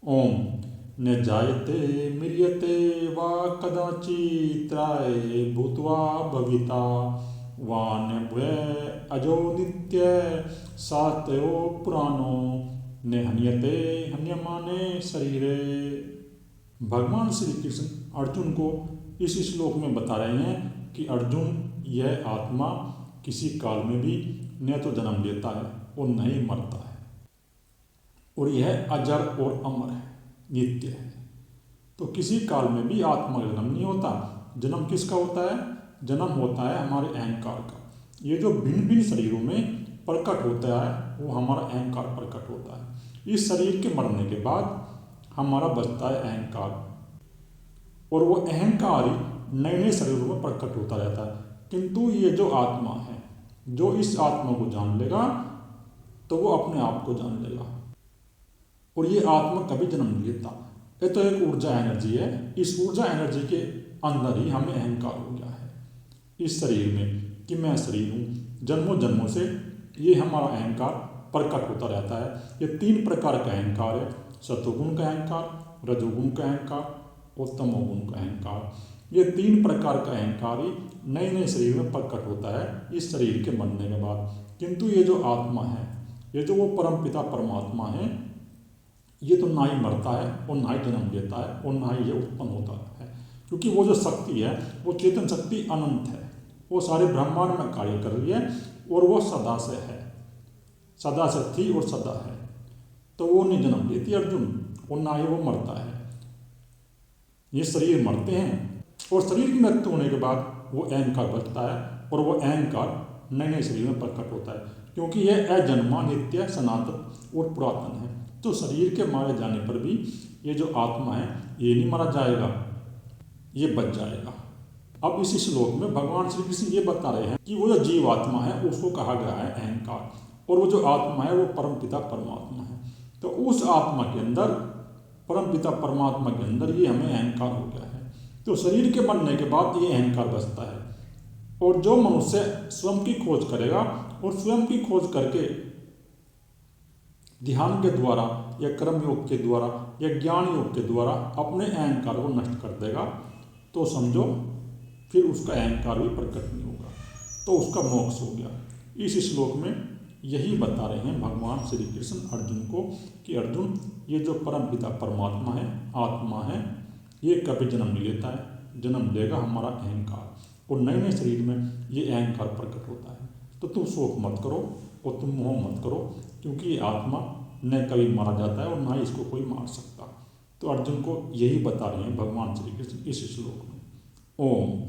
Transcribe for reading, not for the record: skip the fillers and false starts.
ओम न जायते म्रियते वा कदाचित्राय भूत्वा भविता वा न भूय अजो नित्य सातयो पुराणो न हन्यते हन्यमाने शरीरे। भगवान श्री कृष्ण अर्जुन को इस श्लोक में बता रहे हैं कि अर्जुन, यह आत्मा किसी काल में भी न तो जन्म लेता है और न ही मरता है, और यह अजर और अमर है, नित्य है। तो किसी काल में भी आत्मा का जन्म नहीं होता। जन्म किसका होता है? जन्म होता है हमारे अहंकार का। ये जो भिन्न भिन्न शरीरों में प्रकट होता है वो हमारा अहंकार प्रकट होता है। इस शरीर के मरने के बाद हमारा बचता है अहंकार, और वो अहंकार ही नए नए शरीरों में प्रकट होता रहता है। किंतु ये जो आत्मा है, जो इस आत्मा को जान लेगा तो वो अपने आप को जान लेगा, और ये आत्मा कभी जन्म नहीं लेता। ये तो एक ऊर्जा एनर्जी है। इस ऊर्जा एनर्जी के अंदर ही हमें अहंकार हो गया है इस शरीर में कि मैं शरीर हूँ। जन्मों जन्मों से ये हमारा अहंकार प्रकट होता रहता है। ये 3 प्रकार का अहंकार है: सतोगुण का अहंकार, रजोगुण का अहंकार और तमोगुण का अहंकार। ये 3 प्रकार का अहंकार ही नए नए शरीर में प्रकट होता है इस शरीर के बनने के बाद। किंतु ये जो आत्मा है, ये जो वो परमपिता परमात्मा है, ये तो ना ही मरता है और ना ही जन्म लेता है और ना ही ये उत्पन्न होता है, क्योंकि वो जो शक्ति है वो चेतन शक्ति अनंत है। वो सारे ब्रह्मांड में कार्य कर रही है और वो सदा से है, सदा से थी और सदा है। तो वो नहीं जन्म लेती अर्जुन, और ना ही वो मरता है। ये शरीर मरते हैं और शरीर की मृत्यु होने के बाद वो अहंकार बचता है, और वो अहंकार नए नए शरीर में प्रकट होता है, क्योंकि यह अजन्मा, नित्य, सनातन और पुरातन है। तो शरीर के मारे जाने पर भी ये जो आत्मा है ये नहीं मारा जाएगा, ये बच जाएगा। अब इसी श्लोक में भगवान श्री कृष्ण ये बता रहे हैं कि वो जो जीव आत्मा है उसको कहा गया है अहंकार, और वो जो आत्मा है वो परमपिता परमात्मा है। तो उस आत्मा के अंदर, परमपिता परमात्मा के अंदर ये हमें अहंकार हो गया है। तो शरीर के बनने के बाद ये अहंकार बचता है, और जो मनुष्य स्वयं की खोज करेगा और स्वयं की खोज करके ध्यान के द्वारा या कर्म योग के द्वारा या ज्ञान योग के द्वारा अपने अहंकार को नष्ट कर देगा, तो समझो फिर उसका अहंकार भी प्रकट नहीं होगा, तो उसका मोक्ष हो गया। इस श्लोक में यही बता रहे हैं भगवान श्री कृष्ण अर्जुन को कि अर्जुन, ये जो परमपिता परमात्मा है, आत्मा है, ये कभी जन्म नहीं लेता है। जन्म लेगा हमारा अहंकार, और नए नए शरीर में ये अहंकार प्रकट होता है। तो तुम शोक मत करो और तुम मोह मत करो, क्योंकि ये आत्मा न कभी मारा जाता है और ना ही इसको कोई मार सकता। तो अर्जुन को यही बता रहे हैं भगवान श्री कृष्ण इस श्लोक में। ओम।